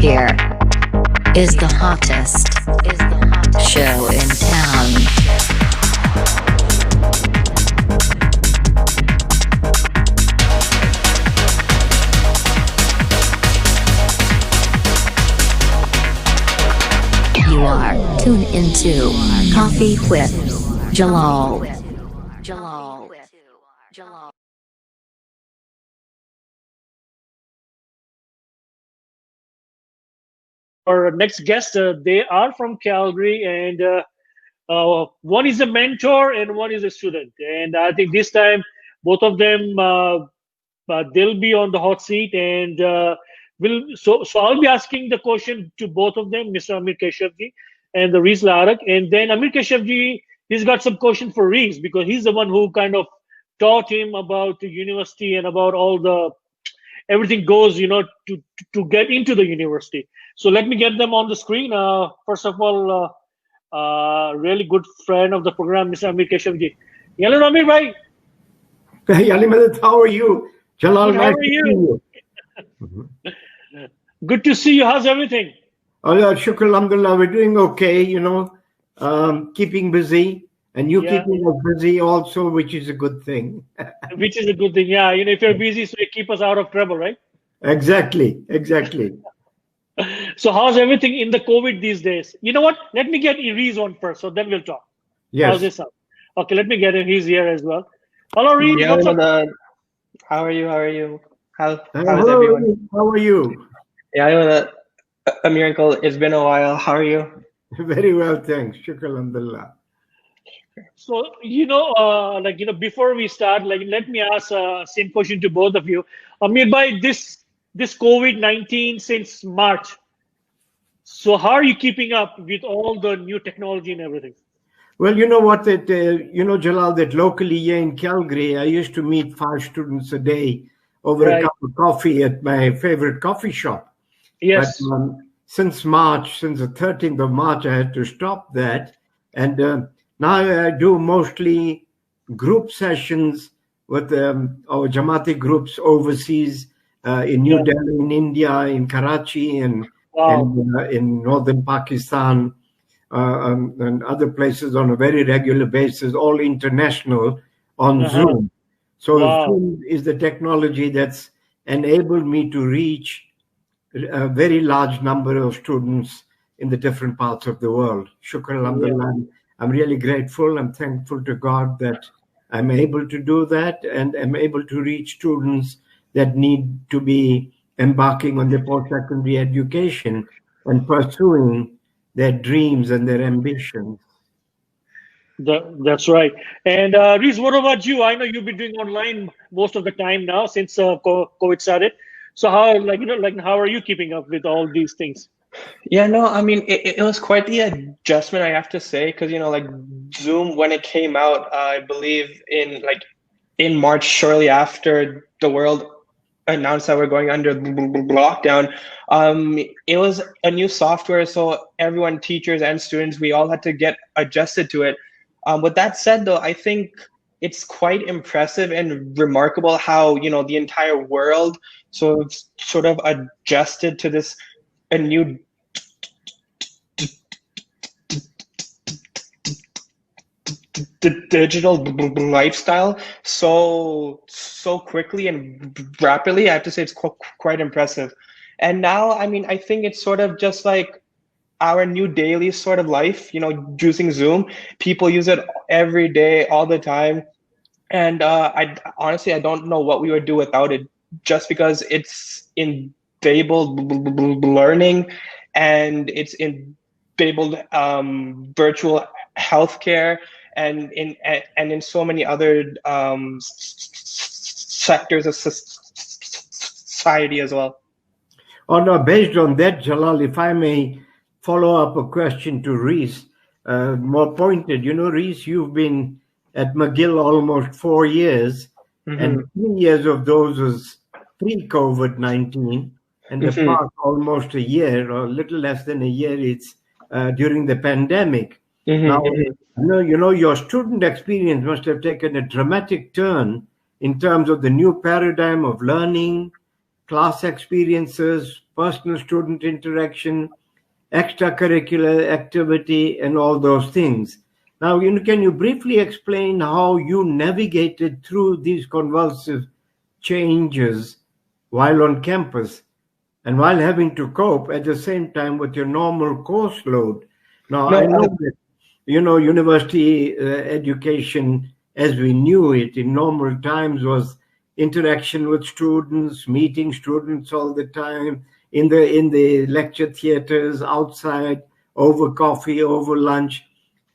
Here is the hottest show in town. You are tuned into Coffee with 𝗏𝗏. Our next guest, they are from Calgary, and one is a mentor and one is a student. And I think this time, both of them, they'll be on the hot seat, and so I'll be asking the question to both of them, Mr. Ameer Keshavjee and the Reese Ladak. And then Ameer Keshavjee, he's got some questions for Reese, because he's the one who kind of taught him about the university and about all the everything goes, to get into the university. So let me get them on the screen. First of all, really good friend of the program, Mr. Ameer Keshavjee. Hello, Ameer bhai. Hey, Ali Madad, how are you? Jalal, how are you? Good to see you. How's everything? Oh, yeah, shukr, alhamdulillah, we're doing okay, keeping busy. And you keeping us busy also, which is a good thing. Which is a good thing, yeah. If you're busy, so you keep us out of trouble, right? Exactly. So how's everything in the COVID these days? You know what? Let me get Reese on first, so then we'll talk. Yes. How's this sound? Okay, let me get him. He's here as well. Hello, Reese. Yeah, what's up? How are you? How's Hello, everyone? how are you? Yeah, Ameer uncle, it's been a while. How are you? Very well, thanks. Shukr, alhamdulillah. So, before we start, let me ask same question to both of you. Ameer bhai, this COVID-19 since March. So how are you keeping up with all the new technology and everything? Well, you know what, Jalal, that locally here in Calgary, I used to meet 5 students a day over a cup of coffee at my favorite coffee shop. Yes. But since the 13th of March, I had to stop that. And now I do mostly group sessions with our Jamaati groups overseas in New Delhi, in India, in Karachi, and in northern Pakistan, and other places on a very regular basis, all international on Zoom. So Zoom is the technology that's enabled me to reach a very large number of students in the different parts of the world. Shukr, alhamdulillah. I'm really grateful. I'm thankful to God that I'm able to do that, and I'm able to reach students that need to be embarking on their post-secondary education and pursuing their dreams and their ambitions. That's right. And Reese, what about you? I know you've been doing online most of the time now since COVID started. So how, how are you keeping up with all these things? Yeah, no, I mean, it was quite the adjustment, I have to say, because, Zoom, when it came out, I believe in March, shortly after the world announced that we're going under lockdown, it was a new software. So everyone, teachers and students, we all had to get adjusted to it. With that said, though, I think it's quite impressive and remarkable how, the entire world sort of adjusted to this a new digital lifestyle so quickly and rapidly. I have to say it's quite impressive. And now, I mean, I think it's sort of just like our new daily sort of life, using Zoom. People use it every day, all the time. And I honestly don't know what we would do without it, just because it's enabled learning, and it's enabled virtual healthcare, and in so many other sectors of society as well. Oh no, based on that, Jalal, if I may follow up a question to Reese, more pointed. Reese, you've been at McGill almost 4 years, and 3 years of those was pre-COVID-19, and the past almost a year, or a little less than a year, it's during the pandemic. Now, your student experience must have taken a dramatic turn in terms of the new paradigm of learning, class experiences, personal student interaction, extracurricular activity, and all those things. Now, can you briefly explain how you navigated through these convulsive changes while on campus and while having to cope at the same time with your normal course load? Now, I know that, university education as we knew it in normal times was interaction with students, meeting students all the time, in the lecture theaters, outside, over coffee, over lunch.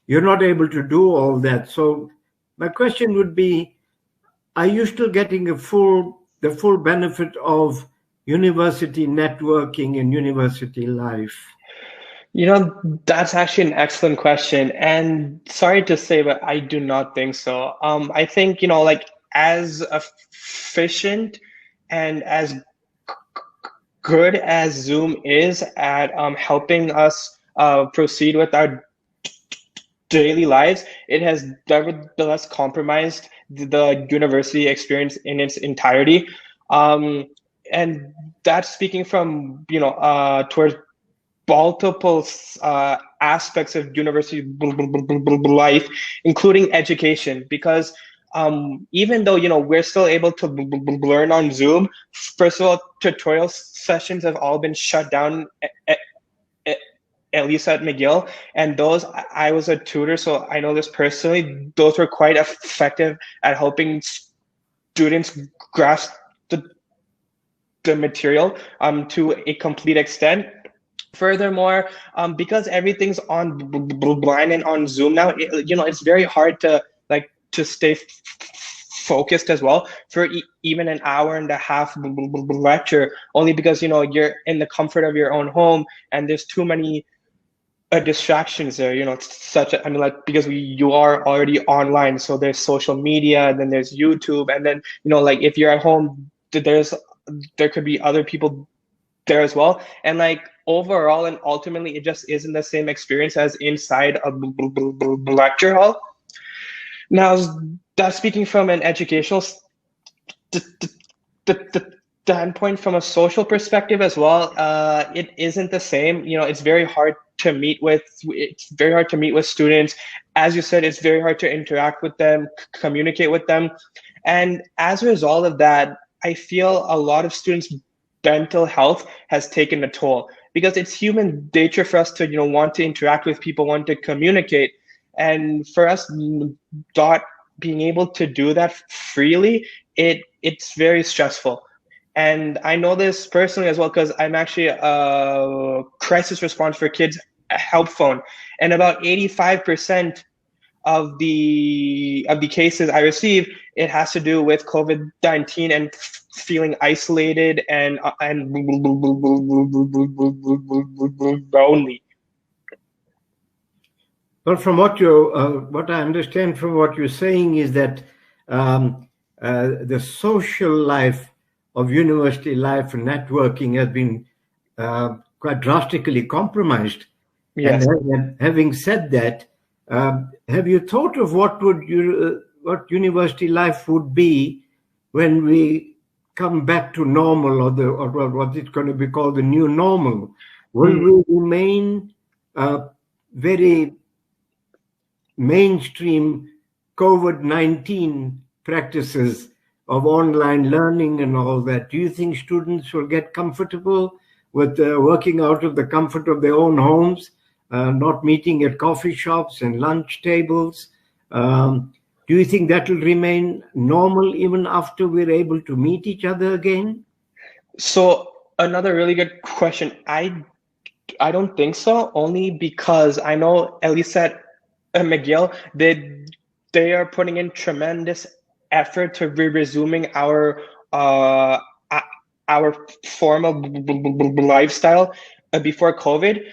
You're not able to do all that. So my question would be, are you still getting the full benefit of university networking and university life? That's actually an excellent question. And sorry to say, but I do not think so. I think, as efficient and as good as Zoom is at helping us proceed with our daily lives, it has nevertheless compromised the university experience in its entirety. And that's speaking from, towards multiple aspects of university life, including education, because even though we're still able to learn on Zoom, first of all, tutorial sessions have all been shut down, at least at McGill, and those, I was a tutor, so I know this personally, those were quite effective at helping students grasp the material to a complete extent. Furthermore, because everything's online and on Zoom now, it's very hard to stay focused as well for even an hour and a half lecture, only because you're in the comfort of your own home and there's too many distractions there. Because you are already online, so there's social media, and then there's YouTube, and then if you're at home, there could be other people there as well, and overall and ultimately it just isn't the same experience as inside a lecture hall. Now, that's speaking from an educational standpoint. From a social perspective as well, it isn't the same. It's very hard to meet with. It's very hard to meet with students. As you said, it's very hard to interact with them, communicate with them, and as a result of that, I feel a lot of students' mental health has taken a toll, because it's human nature for us to want to interact with people, want to communicate, and for us not being able to do that freely, it's very stressful. And I know this personally as well, because I'm actually a crisis response for kids help phone, and about 85% of the cases I receive, it has to do with COVID-19 and feeling isolated and lonely. Well, from what I understand from what you're saying is that the social life of university life and networking has been quite drastically compromised. Yes. And having said that, have you thought of what university life would be when we come back to normal, or what it's going to be called the new normal? Will we remain very mainstream COVID-19 practices of online learning and all that? Do you think students will get comfortable with working out of the comfort of their own homes, not meeting at coffee shops and lunch tables? Do you think that will remain normal even after we're able to meet each other again? So another really good question. I don't think so, only because I know at least at McGill, they are putting in tremendous effort to resuming our formal lifestyle before COVID.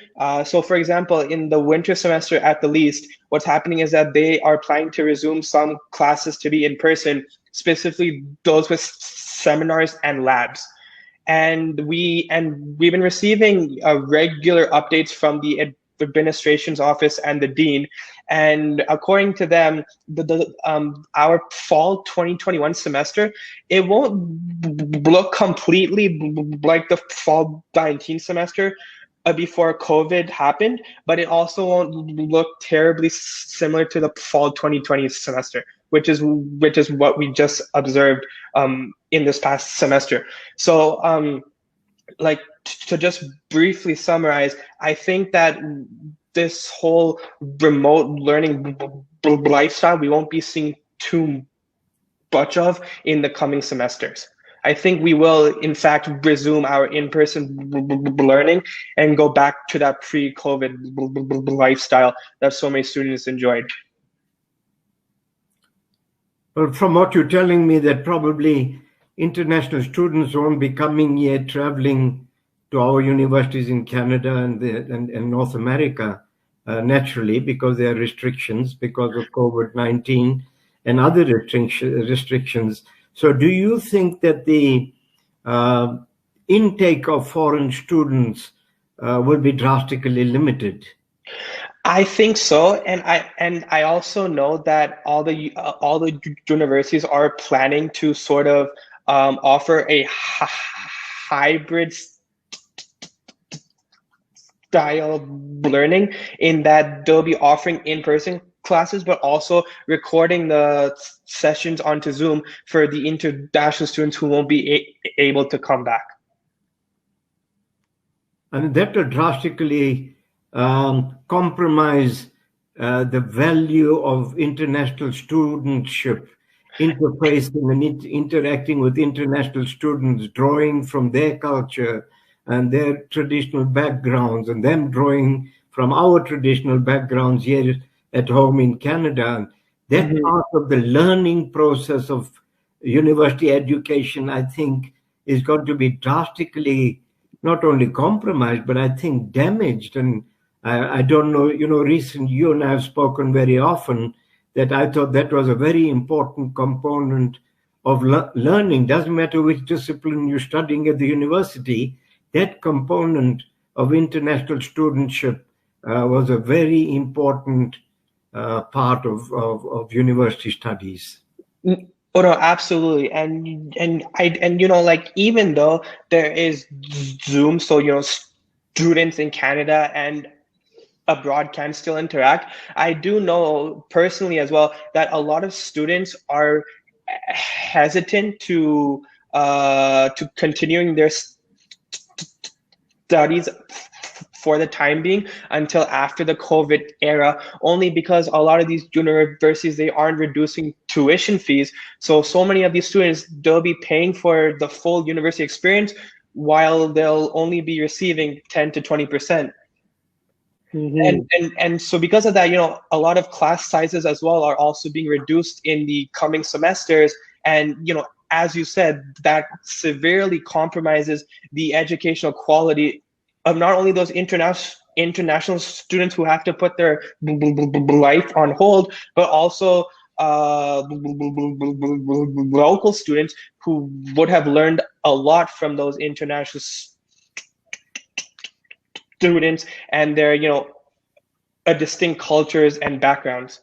So for example, in the winter semester at the least, what's happening is that they are planning to resume some classes to be in person, specifically those with seminars and labs. And we've been receiving regular updates from the administration's office and the dean. And according to them, our fall 2021 semester, it won't look completely like the fall 19 semester before COVID happened, but it also won't look terribly similar to the fall 2020 semester, which is what we just observed in this past semester. So like to just briefly summarize, I think that this whole remote learning lifestyle, we won't be seeing too much of in the coming semesters. I think we will, in fact, resume our in-person learning and go back to that pre-COVID lifestyle that so many students enjoyed. Well, from what you're telling me, that probably international students won't be coming here, traveling to our universities in Canada and North America, naturally, because there are restrictions because of COVID-19 and other restrictions. So do you think that the intake of foreign students will be drastically limited? I think so, and I also know that all the universities are planning to sort of offer a hybrid style learning, in that they'll be offering in-person classes, but also recording the sessions onto Zoom for the international students who won't be able to come back. And that will drastically compromise the value of international studentship, interfacing and interacting with international students, drawing from their culture and their traditional backgrounds, and them drawing from our traditional backgrounds here at home in Canada. That part of the learning process of university education, I think, is going to be drastically not only compromised, but I think damaged. And I don't know, Reese, you and I have spoken very often that I thought that was a very important component of learning. Doesn't matter which discipline you're studying at the university, that component of international studentship was a very important part of university studies. Oh no, absolutely, and like, even though there is Zoom, so students in Canada and abroad can still interact, I do know personally as well that a lot of students are hesitant to continuing their studies for the time being until after the COVID era, only because a lot of these universities, they aren't reducing tuition fees. So many of these students, they'll be paying for the full university experience while they'll only be receiving 10 to 20%. And so because of that, a lot of class sizes as well are also being reduced in the coming semesters. And, as you said, that severely compromises the educational quality of not only those international students who have to put their life on hold, but also local students who would have learned a lot from those international students and their, distinct cultures and backgrounds.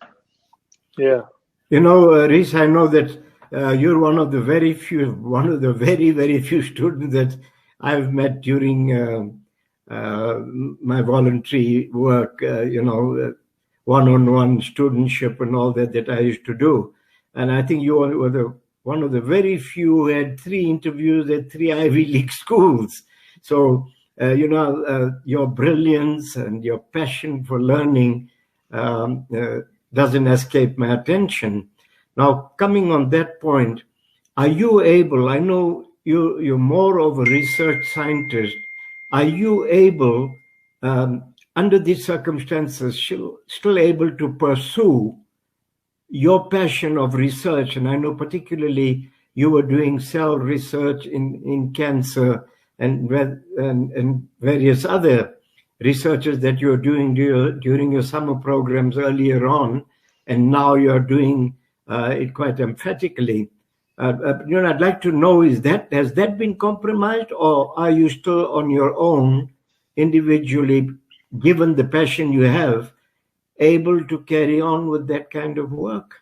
Yeah. Reese, I know that you're one of the very very, very few students that I've met during my voluntary work, one-on-one studentship and all that I used to do. And I think you were one of the very few who had 3 interviews at 3 Ivy League schools. So, your brilliance and your passion for learning doesn't escape my attention. Now, coming on that point, are you able, I know you're more of a research scientist, are you able, under these circumstances, still able to pursue your passion of research? And I know particularly you were doing cell research in cancer and various other researches that you're doing during your summer programs earlier on, and now you're doing it quite emphatically. I'd like to know, has that been compromised, or are you still on your own individually given the passion you have, able to carry on with that kind of work?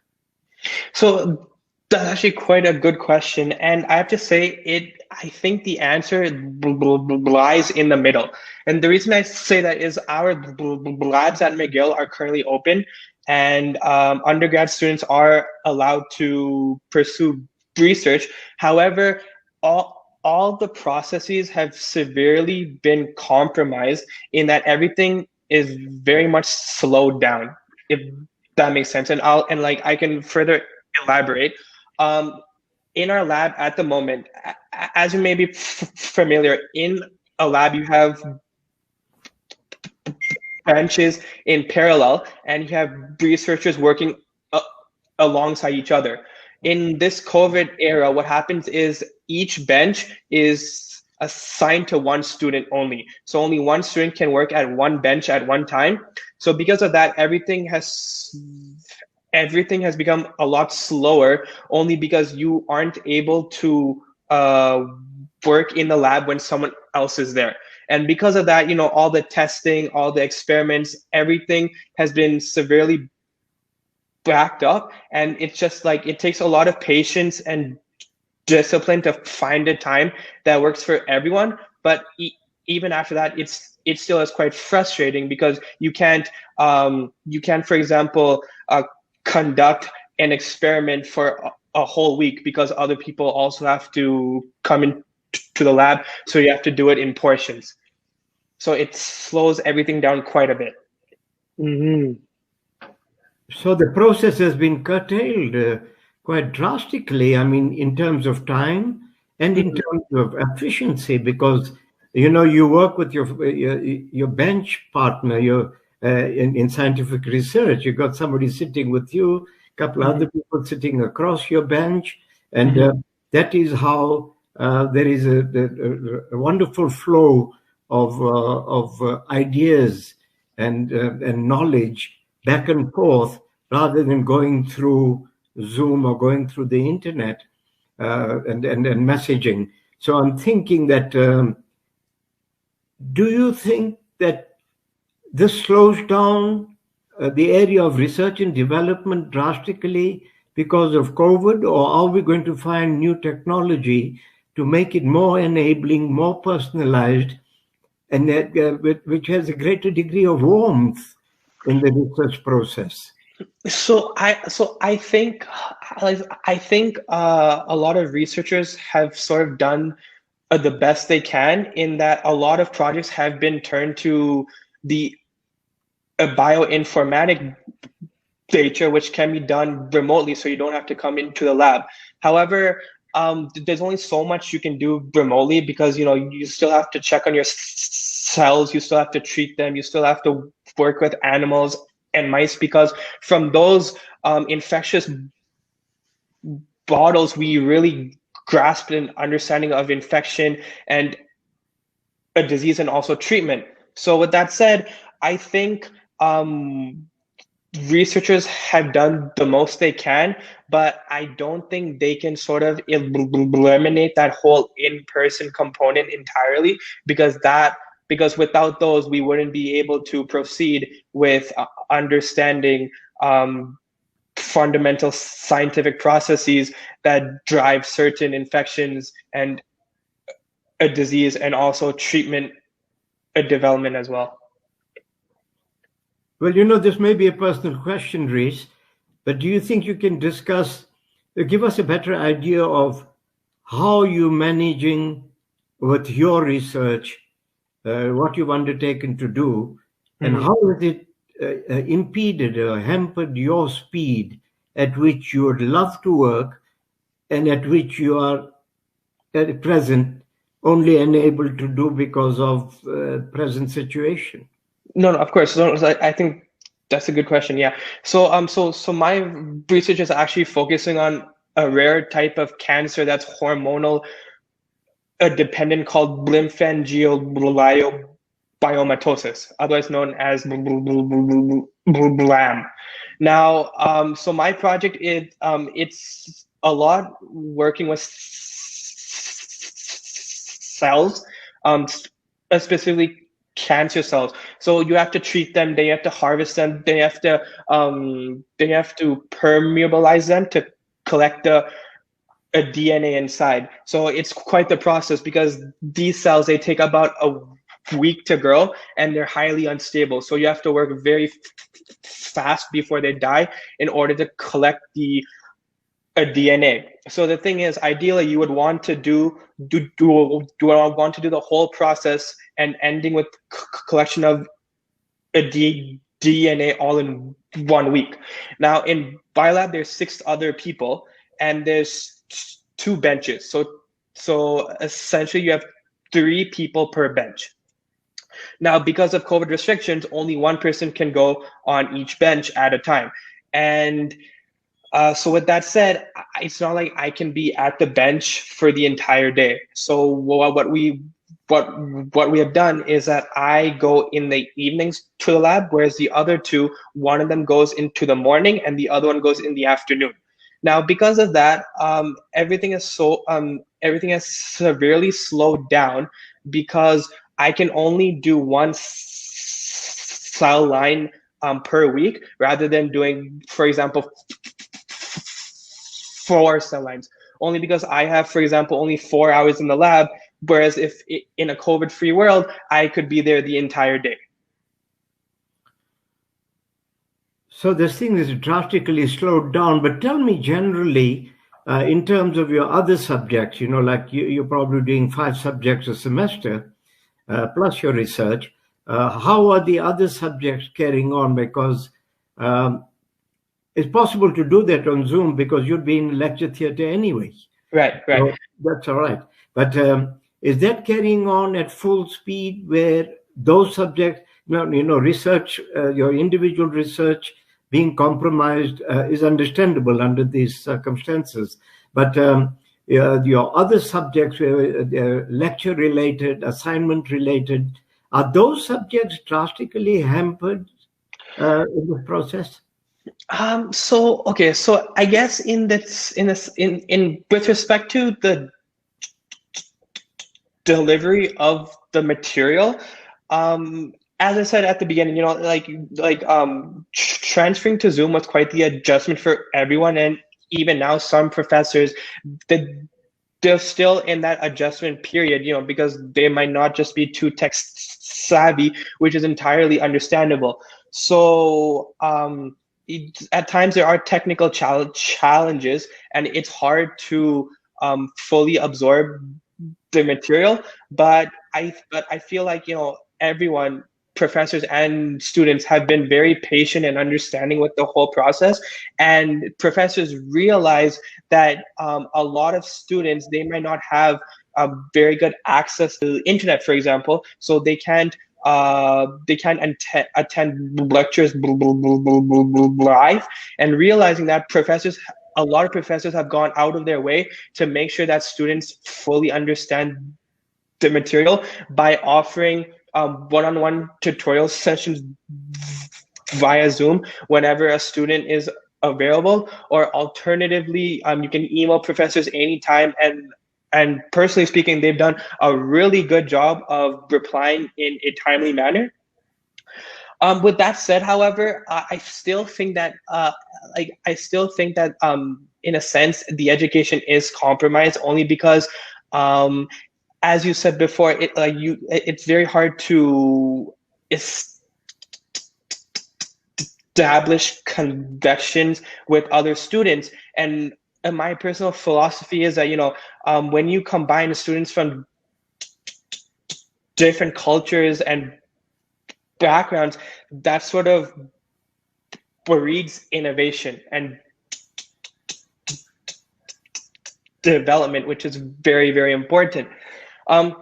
So that's actually quite a good question, and I have to say I think the answer lies in the middle. And the reason I say that is our labs at McGill are currently open, and undergrad students are allowed to pursue research. However, all the processes have severely been compromised in that everything is very much slowed down, if that makes sense. And I can further elaborate. In our lab at the moment, as you may be familiar, in a lab you have benches in parallel, and you have researchers working alongside each other. In this COVID era, what happens is each bench is assigned to one student only. So only one student can work at one bench at one time. So because of that, everything has become a lot slower, only because you aren't able to work in the lab when someone else is there. And because of that, all the testing, all the experiments, everything has been severely backed up. And it's just like, it takes a lot of patience and discipline to find a time that works for everyone. But even after that, it still is quite frustrating, because you can't, for example, conduct an experiment for a whole week, because other people also have to come into the lab. So you have to do it in portions. So it slows everything down quite a bit. Mm-hmm. So the process has been curtailed quite drastically, I mean, in terms of time and in terms of efficiency, because, you work with your bench partner, in scientific research. You've got somebody sitting with you, a couple other people sitting across your bench, and that is how there is a wonderful flow of ideas and knowledge back and forth, rather than going through Zoom or going through the internet and messaging. So I'm thinking that, do you think that this slows down the area of research and development drastically because of COVID, or are we going to find new technology to make it more enabling, more personalized, and which has a greater degree of warmth in the research process? So I think a lot of researchers have sort of done the best they can, in that a lot of projects have been turned to the bioinformatic nature, which can be done remotely, so you don't have to come into the lab. However, there's only so much you can do remotely, because you still have to check on your cells, you still have to treat them, you still have to work with animals and mice, because from those infectious bottles we really grasped an understanding of infection and a disease, and also treatment. So with that said, I think researchers have done the most they can, but I don't think they can sort of eliminate that whole in-person component entirely, because without those, we wouldn't be able to proceed with understanding fundamental scientific processes that drive certain infections and a disease, and also treatment development as well. Well, this may be a personal question, Reese, but do you think you can give us a better idea of how you're managing with your research, what you've undertaken to do, and how has it impeded or hampered your speed at which you would love to work, and at which you are at present only enabled to do because of present situation? No, of course. So I think that's a good question. Yeah. So my research is actually focusing on a rare type of cancer that's hormonal dependent, called lymphangiomatosis, otherwise known as BLAM. Now, so my project it's a lot working with cells, specifically cancer cells. So you have to treat them, then you have to harvest them, then you have to permeabilize them to collect a DNA inside. So it's quite the process, because these cells, they take about a week to grow, and they're highly unstable. So you have to work very fast before they die in order to collect a DNA. So the thing is, ideally, you would want to do the whole process and ending with collection of a DNA all in 1 week. Now in Biolab, there's 6 other people, and there's 2 benches. So essentially, you have 3 people per bench. Now, because of COVID restrictions, only 1 person can go on each bench at a time. And so with that said, it's not like I can be at the bench for the entire day. So what we have done is that I go in the evenings to the lab, whereas the other 2, one of them goes into the morning and the other one goes in the afternoon. Now, because of that, everything has severely slowed down, because I can only do 1 cell line per week, rather than doing, for example, 4 cell lines, only because I have, for example, only 4 hours in the lab, whereas if in a COVID-free world, I could be there the entire day. So this thing is drastically slowed down, but tell me generally, in terms of your other subjects, like you're probably doing 5 subjects a semester, plus your research, how are the other subjects carrying on? Because it's possible to do that on Zoom, because you'd be in lecture theater anyway. Right. So that's all right. But is that carrying on at full speed, where those subjects, research, your individual research being compromised is understandable under these circumstances. But your other subjects, where lecture related, assignment related, are those subjects drastically hampered in the process? So I guess with respect to the delivery of the material, as I said at the beginning, transferring to Zoom was quite the adjustment for everyone, and even now some professors, they're still in that adjustment period, because they might not just be too tech savvy, which is entirely understandable. So at times there are technical challenges, and it's hard to fully absorb the material. But I feel like everyone, professors and students, have been very patient and understanding with the whole process. And professors realize that a lot of students, they might not have very good access to the internet, for example, so they can't attend lectures live, and realizing that a lot of professors have gone out of their way to make sure that students fully understand the material by offering one-on-one tutorial sessions via Zoom whenever a student is available, or alternatively, you can email professors anytime, and personally speaking, they've done a really good job of replying in a timely manner. With that said, however, I still think that in a sense, the education is compromised, only because, as you said before, it's very hard to establish connections with other students. And my personal philosophy is that when you combine students from different cultures and backgrounds, that sort of breeds innovation and development, which is very, very important.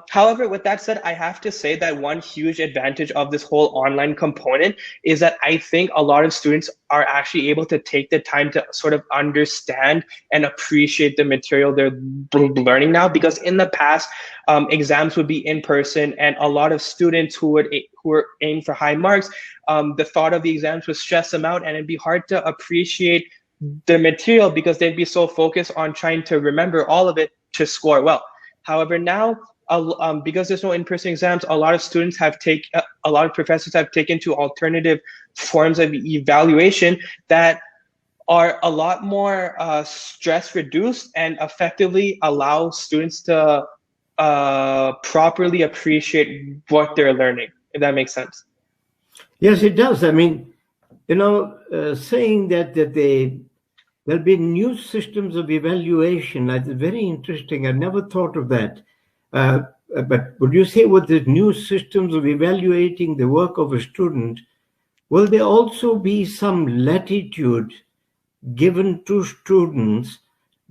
However, with that said, I have to say that one huge advantage of this whole online component is that I think a lot of students are actually able to take the time to sort of understand and appreciate the material they're learning now. Because in the past, exams would be in person, and a lot of students who were aiming for high marks, the thought of the exams would stress them out, and it'd be hard to appreciate the material because they'd be so focused on trying to remember all of it to score well. However, now because there's no in-person exams, a lot of professors have taken to alternative forms of evaluation that are a lot more stress reduced and effectively allow students to properly appreciate what they're learning, if that makes sense. Yes, it does. I mean, saying that there'll be new systems of evaluation, that's very interesting. I never thought of that. But would you say with the new systems of evaluating the work of a student, will there also be some latitude given to students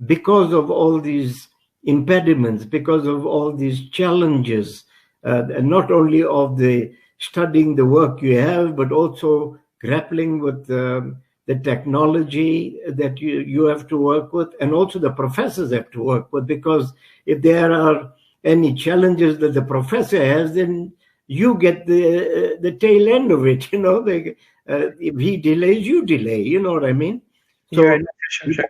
because of all these impediments, because of all these challenges, and not only of the studying the work you have, but also grappling with the technology that you have to work with, and also the professors have to work with, because if there are any challenges that the professor has, then you get the tail end of it, if he delays, you delay, you know what I mean? So, sure.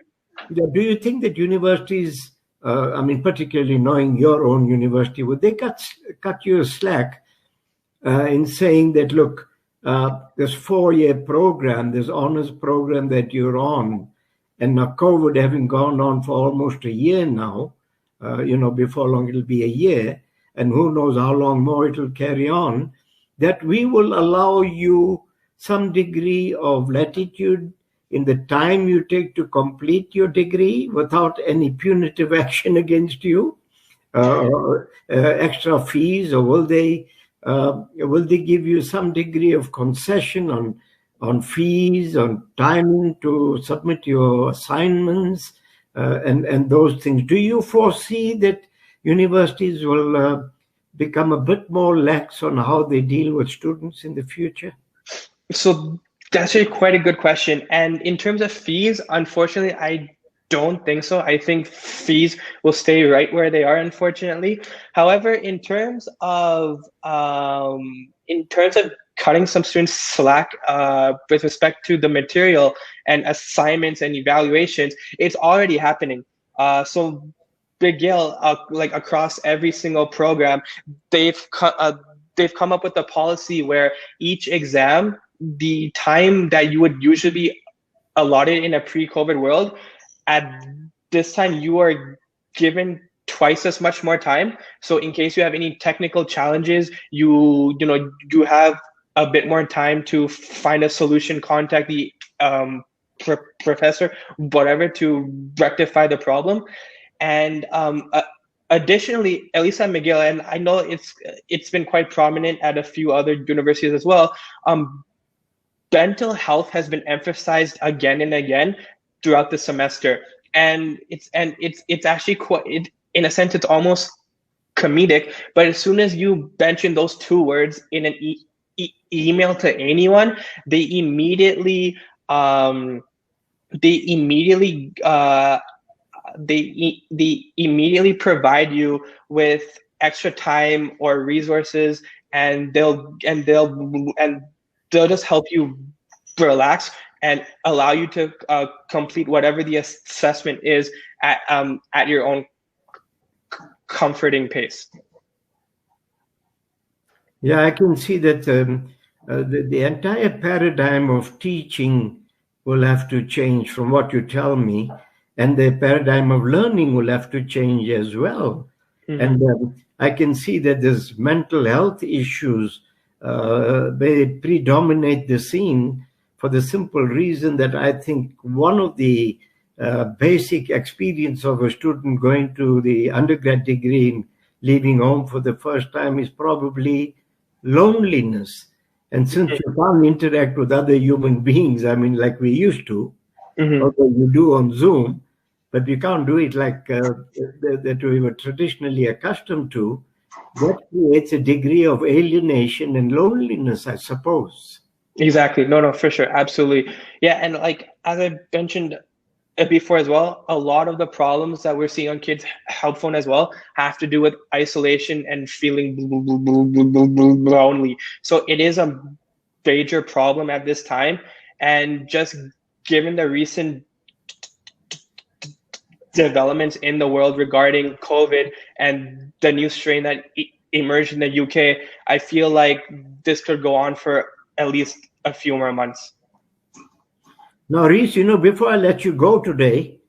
Do you think that universities, particularly knowing your own university, would they cut you a slack in saying that, look, this 4-year program, this honors program that you're on, and now COVID having gone on for almost a year now, before long it'll be a year, and who knows how long more it'll carry on, that we will allow you some degree of latitude in the time you take to complete your degree without any punitive action against you, extra fees, or will they give you some degree of concession on fees, on timing to submit your assignments, and those things? Do you foresee that universities will become a bit more lax on how they deal with students in the future? So that's actually quite a good question. And in terms of fees, unfortunately, I don't think so. I think fees will stay right where they are, unfortunately. However, in terms of cutting some students slack with respect to the material and assignments and evaluations, it's already happening. So McGill, like across every single program, they've come up with a policy where each exam, the time that you would usually be allotted in a pre-COVID world, at this time you are given twice as much more time. So in case you have any technical challenges, you have a bit more time to find a solution, contact the professor, whatever, to rectify the problem. And additionally, at least at McGill, and I know it's been quite prominent at a few other universities as well, mental health has been emphasized again and again throughout the semester, and it's actually quite, in a sense, it's almost comedic. But as soon as you mention those two words in an email to anyone, they immediately provide you with extra time or resources, and they'll just help you relax and allow you to complete whatever the assessment is at your own comforting pace. Yeah, I can see that the entire paradigm of teaching will have to change from what you tell me, and the paradigm of learning will have to change as well. Mm-hmm. And I can see that there's mental health issues, they predominate the scene, for the simple reason that I think one of the basic experience of a student going to the undergrad degree and leaving home for the first time is probably loneliness. And since you can't interact with other human beings, like we used to, although you do on Zoom, but you can't do it like that we were traditionally accustomed to, that creates a degree of alienation and loneliness, I suppose. Exactly. No, for sure. Absolutely. Yeah. And like, as I mentioned before as well, a lot of the problems that we're seeing on kids' health phone as well have to do with isolation and feeling lonely. So it is a major problem at this time. And just given the recent developments in the world regarding COVID and the new strain that emerged in the UK, I feel like this could go on for at least a few more months. Now, Reese, before I let you go today,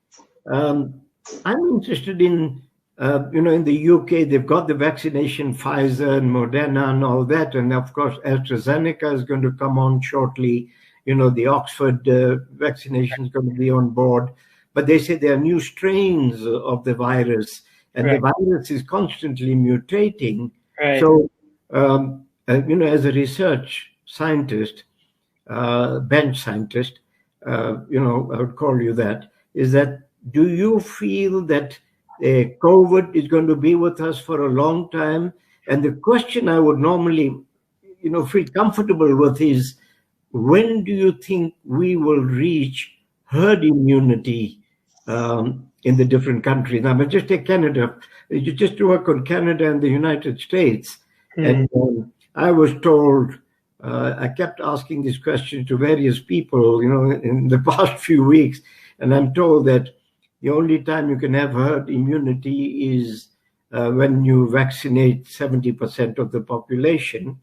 I'm interested in, in the UK, they've got the vaccination, Pfizer and Moderna and all that. And of course, AstraZeneca is going to come on shortly. The Oxford vaccination is going to be on board. But they say there are new strains of the virus, and the virus is constantly mutating. Right. So, as a research scientist, bench scientist, I would call you that, is that do you feel that COVID is going to be with us for a long time? And the question I would normally, feel comfortable with is, when do you think we will reach herd immunity in the different countries? Now, but just take Canada. You just work on Canada and the United States. And I was told, I kept asking this question to various people, in the past few weeks, and I'm told that the only time you can have herd immunity is when you vaccinate 70% of the population.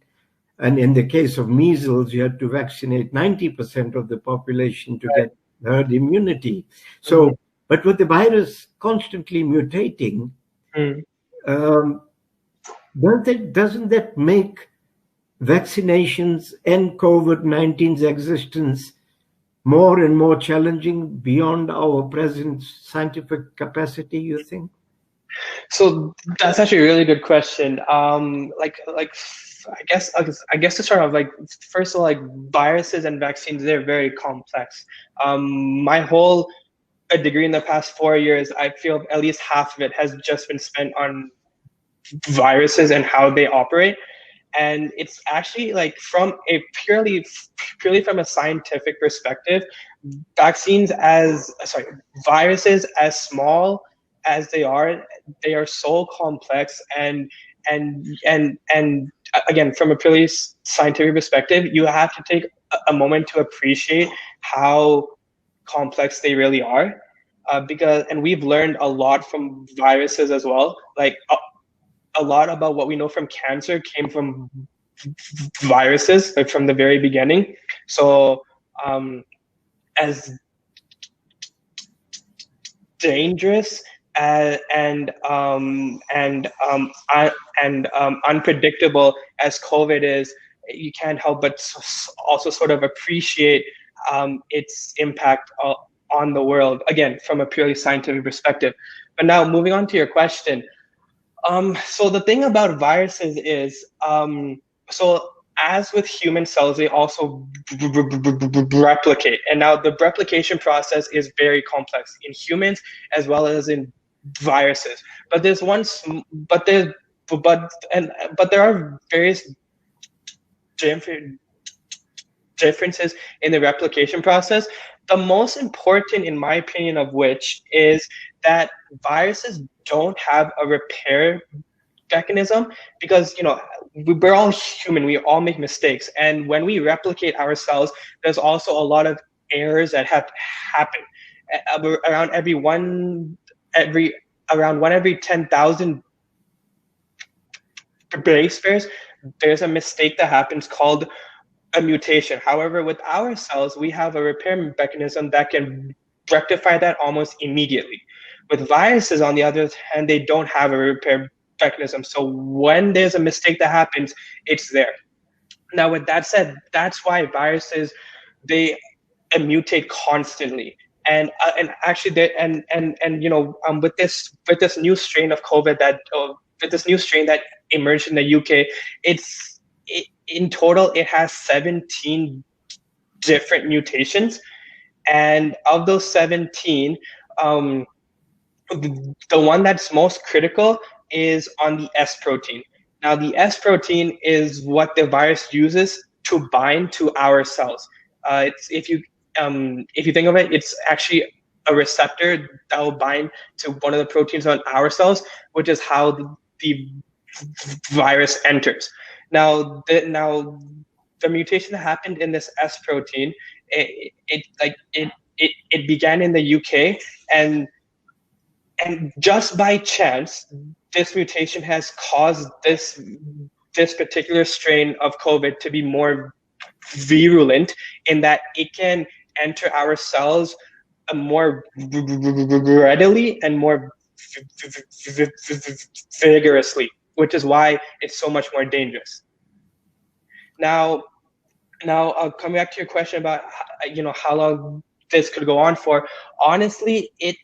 And in the case of measles, you had to vaccinate 90% of the population to get herd immunity. So, but with the virus constantly mutating, doesn't that make vaccinations and COVID-19's existence more and more challenging beyond our present scientific capacity, you think? So that's actually a really good question. I guess to start off, first of all, viruses and vaccines, they're very complex. My whole degree in the past 4 years, I feel at least half of it has just been spent on viruses and how they operate. And it's actually from a purely from a scientific perspective, viruses, as small as they are so complex, and again, from a purely scientific perspective, you have to take a moment to appreciate how complex they really are, and we've learned a lot from viruses as well. A lot about what we know from cancer came from viruses, from the very beginning. So as dangerous and unpredictable as COVID is, you can't help but also sort of appreciate its impact on the world, again, from a purely scientific perspective. But now moving on to your question. So the thing about viruses is, so as with human cells, they also replicate. And now the replication process is very complex in humans as well as in viruses. But there are various differences in the replication process. The most important, in my opinion, of which is that viruses don't have a repair mechanism, because we're all human, we all make mistakes, and when we replicate ourselves, there's also a lot of errors that have happened. Around one every 10,000 base pairs, there's a mistake that happens called a mutation. However, with our cells, we have a repair mechanism that can rectify that almost immediately. With viruses, on the other hand, they don't have a repair mechanism. So when there's a mistake that happens, it's there. Now, with that said, that's why viruses, they mutate constantly. And actually, with this new strain of COVID with this new strain that emerged in the UK, in total it has 17 different mutations, and of those 17, the one that's most critical is on the S protein. Now, the S protein is what the virus uses to bind to our cells. If you think of it, it's actually a receptor that will bind to one of the proteins on our cells, which is how the virus enters. Now, the mutation that happened in this S protein, it began in the UK, and And just by chance, this mutation has caused this particular strain of COVID to be more virulent in that it can enter our cells more readily and more vigorously, which is why it's so much more dangerous. Now, coming back to your question about how long this could go on for. Honestly, it's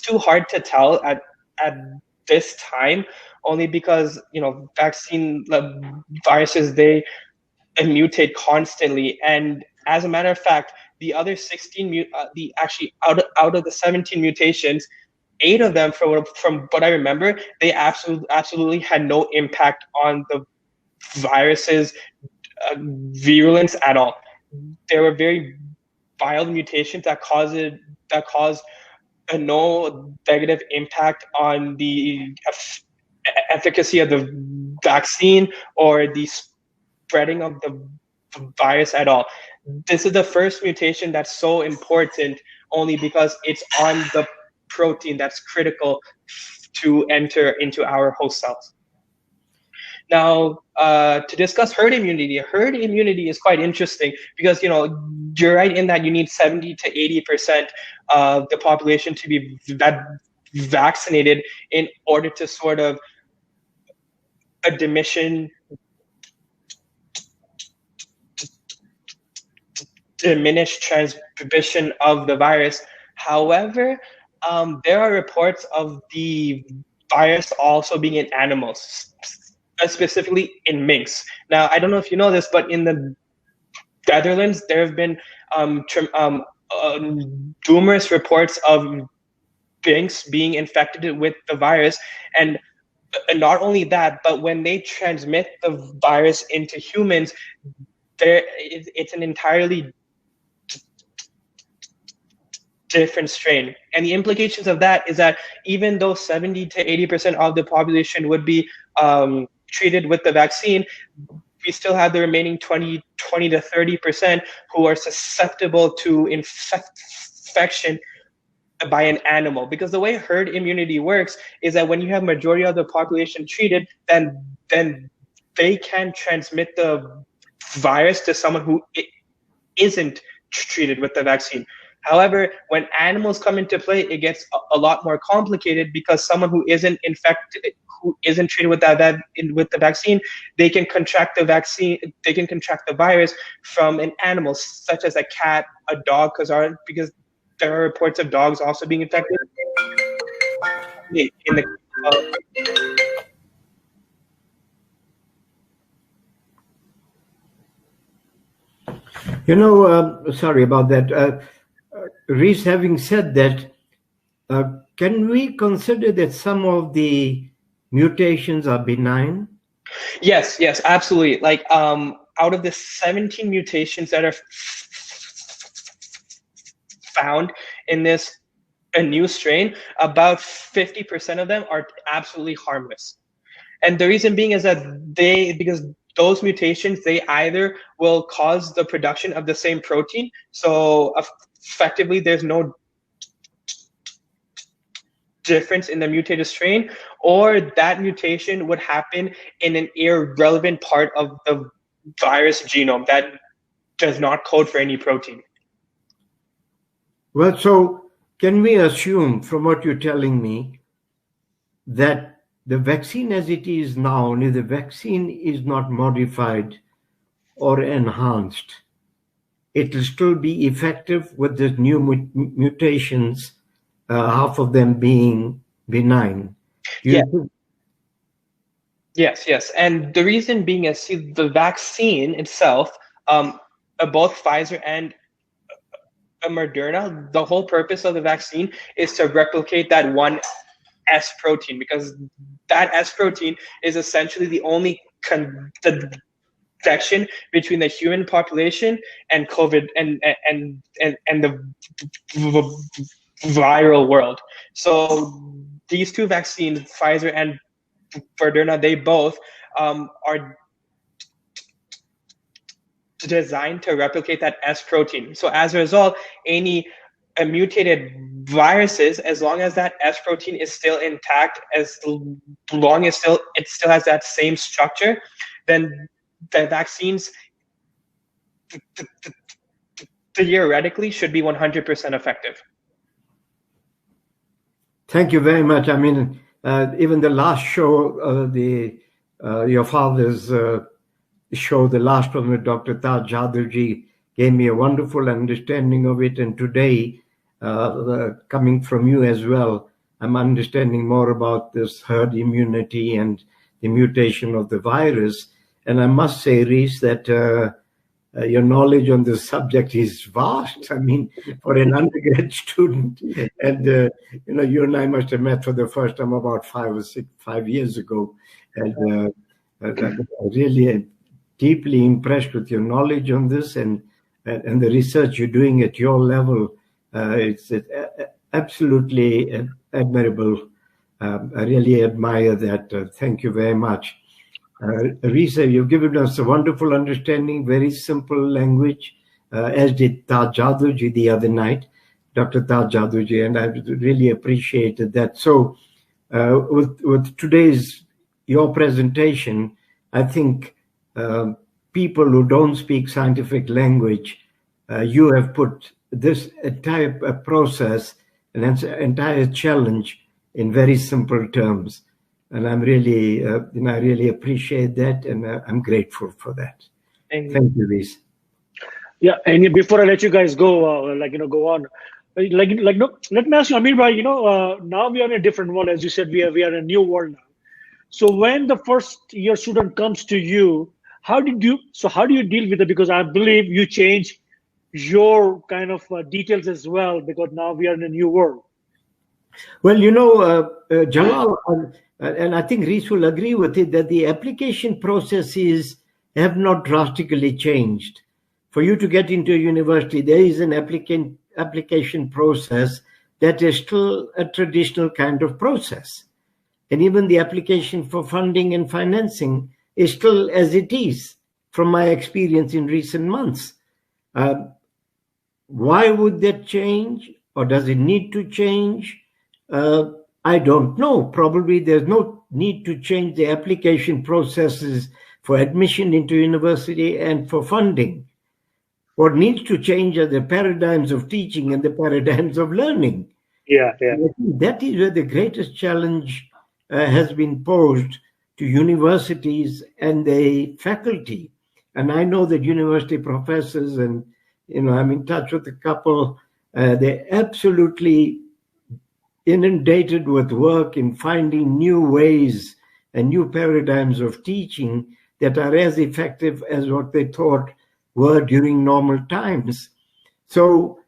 too hard to tell at this time, only because vaccine viruses, they mutate constantly, and as a matter of fact, the other 16 out of the 17 mutations, 8 of them, from what I remember, they absolutely had no impact on the virus's virulence at all. There were very mild mutations that caused a no negative impact on the efficacy of the vaccine or the spreading of the virus at all. This is the first mutation that's so important only because it's on the protein that's critical to enter into our host cells. Now, to discuss herd immunity is quite interesting because, you're right in that you need 70 to 80% of the population to be vaccinated in order to sort of diminish transmission of the virus. However, there are reports of the virus also being in animals, specifically in minks. Now, I don't know if you know this, but in the Netherlands, there have been numerous reports of minks being infected with the virus. And not only that, but when they transmit the virus into humans, it's an entirely different strain. And the implications of that is that even though 70 to 80% of the population would be treated with the vaccine, we still have the remaining 20 to 30% who are susceptible to infection by an animal. Because the way herd immunity works is that when you have majority of the population treated, then they can transmit the virus to someone who isn't treated with the vaccine. However, when animals come into play, it gets a lot more complicated because someone who isn't infected, who isn't treated with with the vaccine, they can contract the virus from an animal, such as a cat, a dog, because there are reports of dogs also being infected. Sorry about that. Reese, having said that, can we consider that some of the mutations are benign? Yes, absolutely. Like out of the 17 mutations that are found in this new strain, about 50% of them are absolutely harmless. And the reason being is that because those mutations, they either will cause the production of the same protein, so effectively there's no difference in the mutated strain, or that mutation would happen in an irrelevant part of the virus genome that does not code for any protein. Well, so can we assume from what you're telling me that the vaccine as it is now, if the vaccine is not modified or enhanced, it will still be effective with the new mutations, half of them being benign? Yes. And the reason being is, see, the vaccine itself, both Pfizer and Moderna, the whole purpose of the vaccine is to replicate that one S protein, because that S protein is essentially the only connection between the human population and COVID and the viral world. So these two vaccines, Pfizer and Moderna, they both are designed to replicate that S protein. So as a result, any mutated viruses, as long as that S protein is still intact, as long as it still has that same structure, then the vaccines theoretically should be 100% effective. Thank you very much. I mean, even the last show, your father's show, the last one with Dr. 𝗏𝗏𝙍𝗍 gave me a wonderful understanding of it. And today, coming from you as well, I'm understanding more about this herd immunity and the mutation of the virus. And I must say, Reese, that your knowledge on this subject is vast. I mean, for an undergrad student, and you and I must have met for the first time about 5 years ago, and I'm really deeply impressed with your knowledge on this and the research you're doing at your level. It's absolutely admirable. I really admire that. Thank you very much. Reese, you've given us a wonderful understanding, very simple language, as did 𝗏𝗏𝙍𝗍 the other night, Dr. 𝗏𝗏𝙍𝗍, and I really appreciated that. So with today's, your presentation, I think people who don't speak scientific language, you have put this entire process, an entire challenge in very simple terms. And I'm really, I really appreciate that, and I'm grateful for that. Thank you, Reese. Yeah, and before I let you guys go, go on, let me ask you, Ameer bhai, now we are in a different world, as you said, we are in a new world now. So when the first year student comes to you, how do you deal with it? Because I believe you change your kind of details as well, because now we are in a new world. Well, Jalal, and I think Reese will agree with it, that the application processes have not drastically changed. For you to get into a university, there is an application process that is still a traditional kind of process. And even the application for funding and financing is still as it is, from my experience in recent months. Why would that change? Or does it need to change? I don't know. Probably there's no need to change the application processes for admission into university and for funding. What needs to change are the paradigms of teaching and the paradigms of learning. Yeah. That is where the greatest challenge has been posed to universities and the faculty. And I know that university professors, and I'm in touch with a couple, they're absolutely inundated with work in finding new ways and new paradigms of teaching that are as effective as what they thought were during normal times. So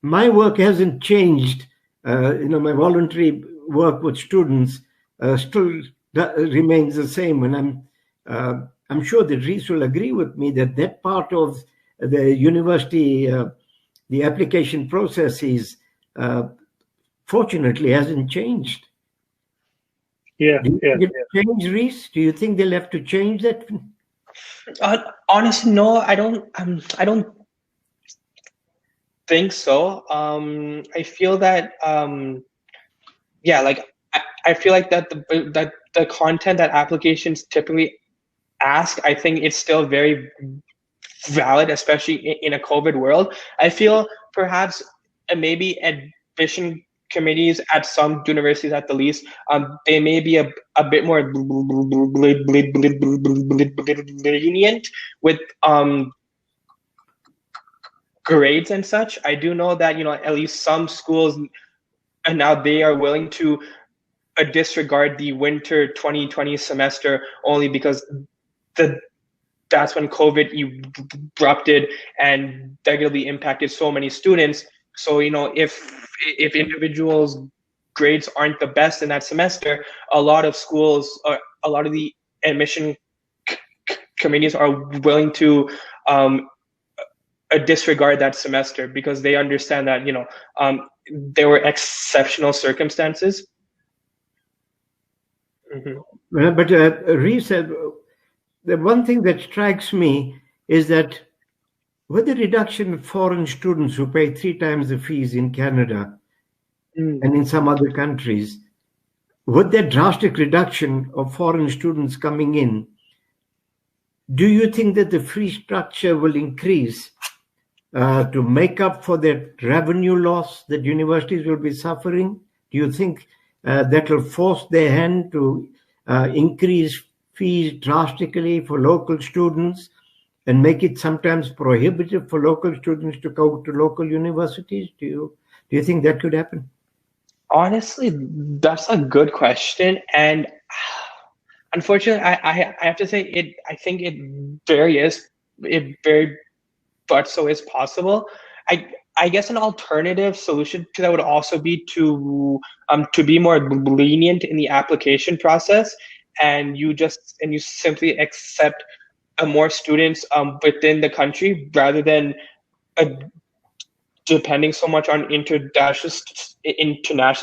my work hasn't changed. My voluntary work with students still remains the same. And I'm sure that Reese will agree with me that part of the university, the application processes, fortunately hasn't changed. Yeah. Do you think it'll change, Reese? Do you think they'll have to change that? Honestly, no, I don't think so. I feel that I feel like that the content that applications typically ask, I think it's still very valid, especially in a COVID world. I feel perhaps maybe admission committees at some universities, at the least, they may be a bit more lenient with grades and such. I do know that at least some schools, and now they are willing to disregard the winter 2020 semester only because that's when COVID erupted and negatively impacted so many students. So if individuals' grades aren't the best in that semester, a lot of schools, or a lot of the admission committees are willing to disregard that semester because they understand that there were exceptional circumstances. Mm-hmm. But Reese said, the one thing that strikes me is that with the reduction of foreign students who pay 3 times the fees in Canada and in some other countries, with that drastic reduction of foreign students coming in, do you think that the fee structure will increase to make up for that revenue loss that universities will be suffering? Do you think that will force their hand to increase fees drastically for local students and make it sometimes prohibitive for local students to go to local universities? Do you think that could happen? Honestly, that's a good question, and unfortunately, I have to say it. I think it very but so is possible. I guess an alternative solution to that would also be to be more lenient in the application process, and you simply accept more students within the country rather than depending so much on international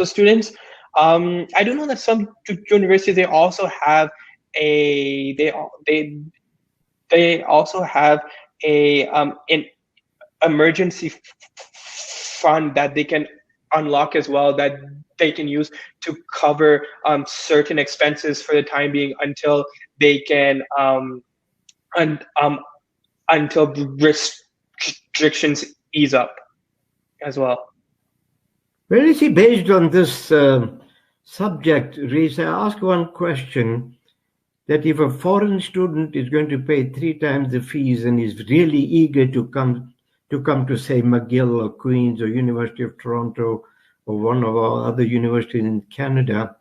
students. I do know that some universities they also have an emergency fund that they can unlock as well, that they can use to cover certain expenses for the time being until they can until restrictions ease up as well. Well, you see, based on this subject, Reese, I ask one question, that if a foreign student is going to pay 3 times the fees and is really eager to come to say McGill or Queen's or University of Toronto or one of our other universities in Canada,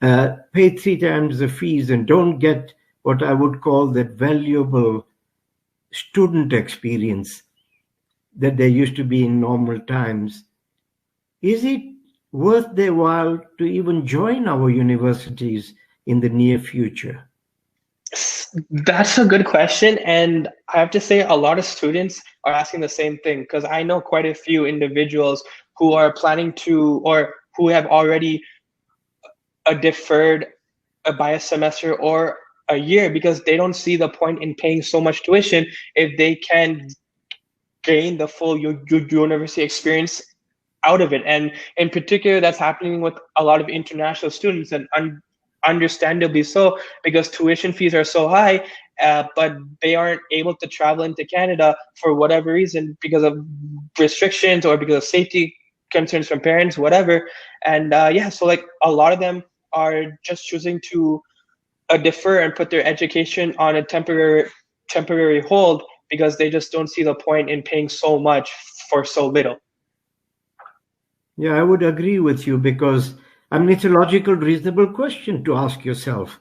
pay 3 times the fees and don't get what I would call that valuable student experience that there used to be in normal times, is it worth their while to even join our universities in the near future? That's a good question, and I have to say a lot of students are asking the same thing, because I know quite a few individuals who are planning to, or who have already deferred by a semester or a year because they don't see the point in paying so much tuition if they can gain the full university experience out of it. And in particular, that's happening with a lot of international students, and understandably so, because tuition fees are so high, but they aren't able to travel into Canada for whatever reason, because of restrictions or because of safety concerns from parents, whatever. And yeah, so like a lot of them are just choosing to defer and put their education on a temporary hold because they just don't see the point in paying so much for so little. Yeah, I would agree with you, because I mean, it's a logical, reasonable question to ask yourself,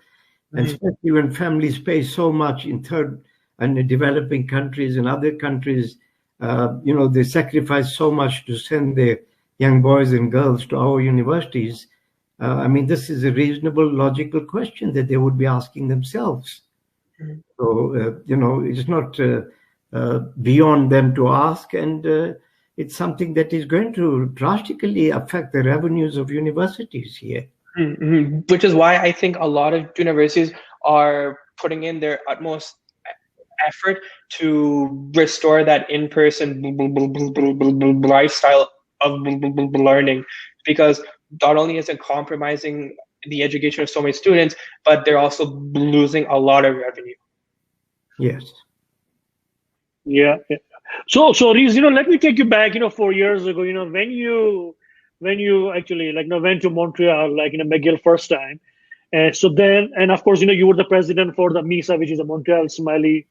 and especially when families pay so much in third and developing countries and other countries. They sacrifice so much to send their young boys and girls to our universities. I mean, this is a reasonable, logical question that they would be asking themselves. So, it's not beyond them to ask, and it's something that is going to drastically affect the revenues of universities here. Which is why I think a lot of universities are putting in their utmost effort to restore that in-person lifestyle of learning, because not only is it compromising the education of so many students, but they're also losing a lot of revenue. Yes. Yeah. So Reese, let me take you back, 4 years ago, when you actually went to Montreal, McGill first time. So then, and of course, you were the president for the MISA, which is a Montreal Smiley,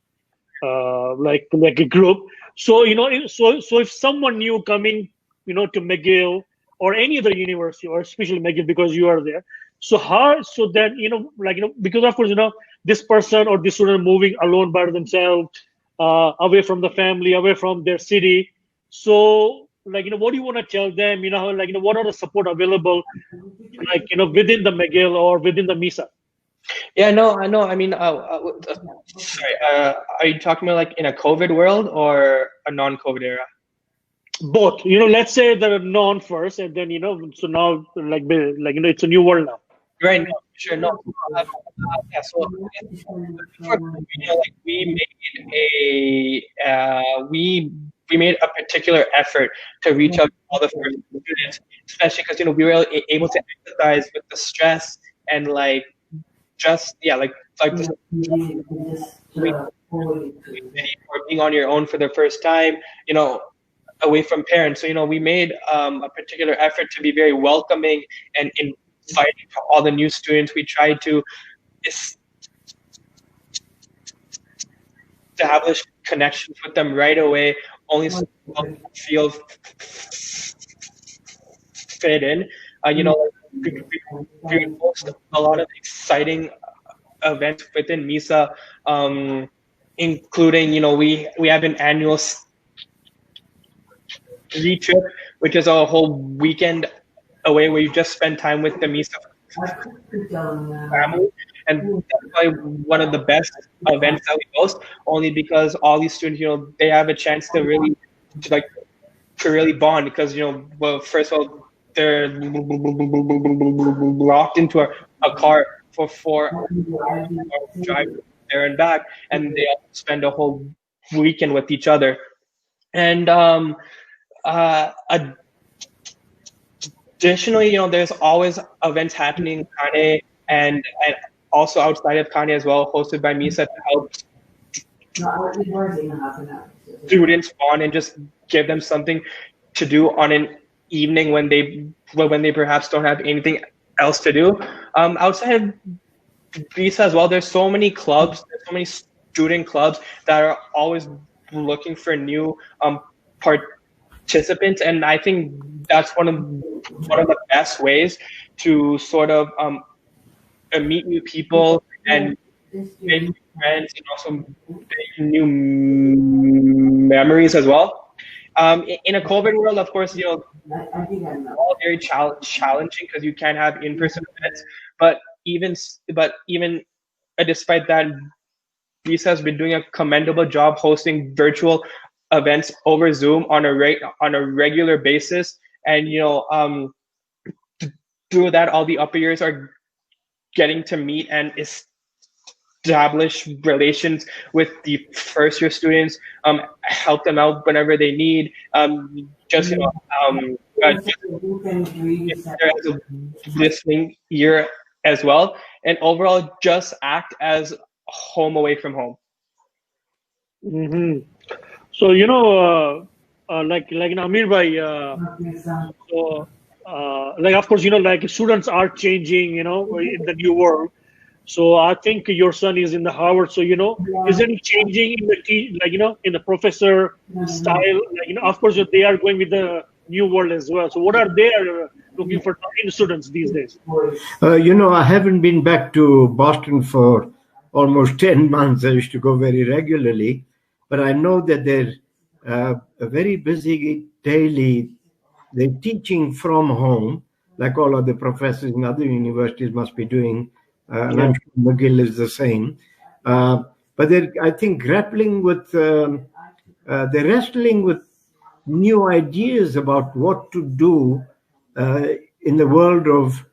like a group. So, so if someone new coming, to McGill or any other university, or especially McGill because you are there, so then, because of course, this person or this student moving alone by themselves, away from the family, away from their city. So, what do you want to tell them? What are the support available, within the McGill or within the MISA? Yeah, no, I know. I mean, sorry, are you talking about like in a COVID world or a non-COVID era? Both. Let's say the non first, and then so now it's a new world now. Right. No, sure. No. Yeah. So for, like we made we made a particular effort to reach out to all the first students, especially because we were able to empathize with the stress and like just this or being on your own for the first time, away from parents. So we made a particular effort to be very welcoming and inviting to all the new students. We tried to establish connections with them right away, only so they feel fit in. We host a lot of exciting events within MISA, including we have an annual ski trip, which is a whole weekend away where you just spend time with the MISA family, and that's probably one of the best events that we host, only because all these students, they have a chance to really bond, because well, first of all, they're locked into a car for 4 hours drive there and back, and they spend a whole weekend with each other. And additionally, there's always events happening in 𝗏𝗏 and also outside of 𝗏𝗏 as well, hosted by MISA, to help students bond and just give them something to do on an evening when they perhaps don't have anything else to do. Outside of MISA as well, there's so many clubs, there's so many student clubs that are always looking for new participants, and I think that's one of the best ways to sort of meet new people and make new friends, and also make new memories as well. In a COVID world, of course, all very challenging because you can't have in-person events. But even despite that, MISA has been doing a commendable job hosting virtual events over Zoom on a regular basis, and through that, all the upper years are getting to meet and establish relations with the first year students, help them out whenever they need, just listening ear as well, and overall just act as home away from home. Mm-hmm. So like in Ameer bhai, of course students are changing in the new world. So I think your son is in the Harvard. So is there any changing in the in the professor style? Of course they are going with the new world as well. So what are they looking for in students these days? I haven't been back to Boston for almost 10 months. I used to go very regularly, but I know that they're very busy daily. They're teaching from home, like all other professors in other universities must be doing. And I'm sure McGill is the same. But they're, I think, wrestling with new ideas about what to do in the world of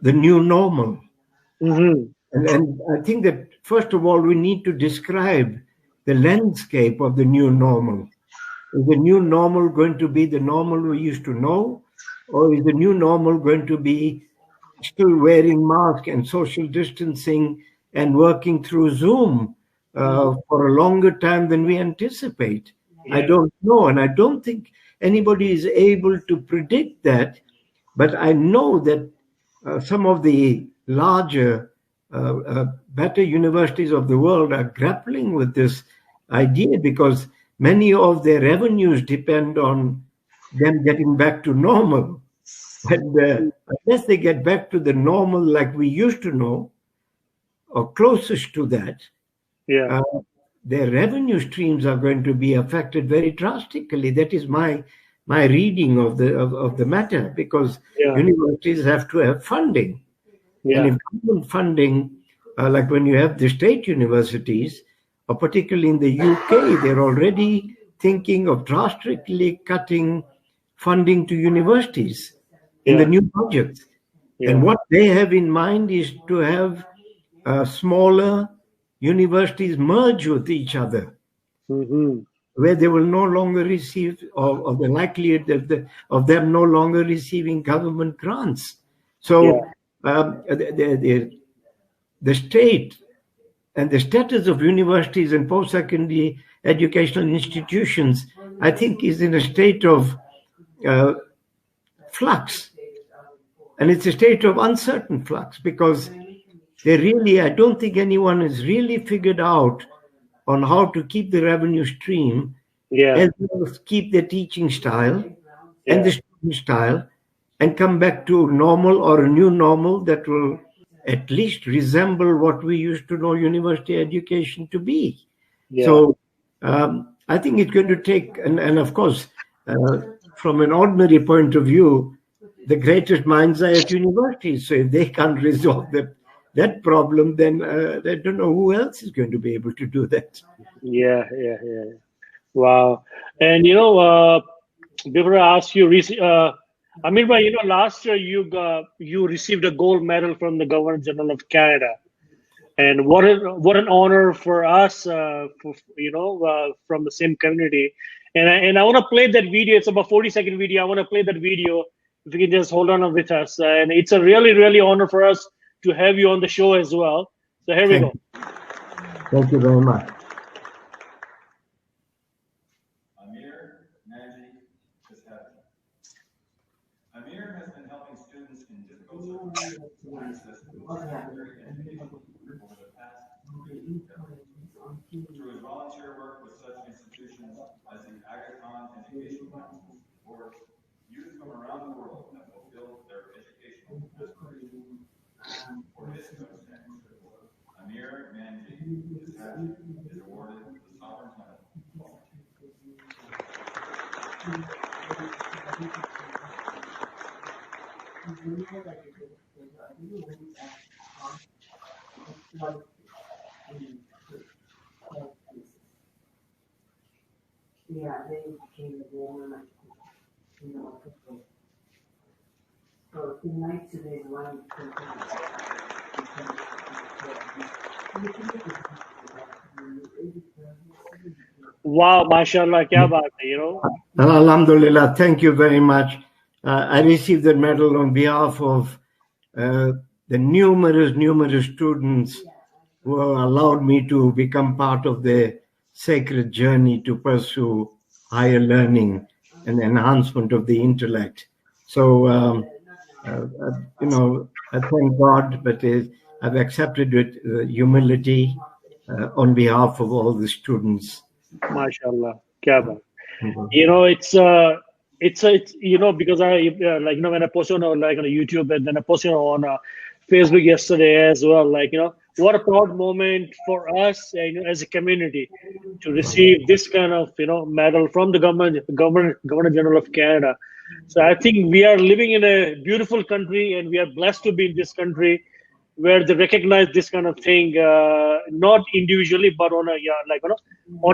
the new normal. Mm-hmm. And I think that, first of all, we need to describe the landscape of the new normal. Is the new normal going to be the normal we used to know? Or is the new normal going to be still wearing masks and social distancing and working through Zoom for a longer time than we anticipate? Yeah. I don't know, and I don't think anybody is able to predict that. But I know that some of the larger, better universities of the world are grappling with this idea, because many of their revenues depend on them getting back to normal. And unless they get back to the normal like we used to know, or closest to that, their revenue streams are going to be affected very drastically. That is my reading of the matter, because universities have to have funding. And if government funding, like when you have the state universities, or particularly in the UK, they're already thinking of drastically cutting funding to universities in the new budgets. And what they have in mind is to have smaller universities merge with each other, where they will no longer receive, or the likelihood of them no longer receiving government grants. So the state and the status of universities and post-secondary educational institutions, I think, is in a state of flux. And it's a state of uncertain flux, because I don't think anyone has really figured out on how to keep the revenue stream, as well as keep the teaching style and the student style, and come back to normal or a new normal that will at least resemble what we used to know university education to be. So I think it's going to take, and of course, from an ordinary point of view, the greatest minds are at universities. So if they can't resolve that problem, then I don't know who else is going to be able to do that. Wow. And before I ask you, Ameer bhai, last year you received a gold medal from the Governor General of Canada, and what an honor for us, from the same community. And I want to play that video. It's about 40-second video. I want to play that video. If you can just hold on with us, and it's a really honor for us to have you on the show as well. So here we go. Thank you very much. Ameer Keshavjee. Ameer has been helping students in difficult circumstances access to post-secondary education over the past 3 decades. Through his volunteer work with such institutions as the 𝗖𝙈𝙀𝙀𝙍 supports youth from around the world have fulfilled their educational aspirations. For his co-standing, Ameer Keshavjee is awarded the Sovereign Medal. So tonight, today, one Wow, mashallah, kya baat hai, Alhamdulillah, thank you very much. I received the medal on behalf of the numerous students who allowed me to become part of the sacred journey to pursue higher learning and enhancement of the intellect. So, I thank God, but I've accepted with humility on behalf of all the students. Mashallah, kya baat. It's because I when I posted on on YouTube, and then I posted on Facebook yesterday as well. What a proud moment for us, as a community, to receive this kind of medal from the Governor General of Canada. So I think we are living in a beautiful country, and we are blessed to be in this country where they recognize this kind of thing, not individually, but on a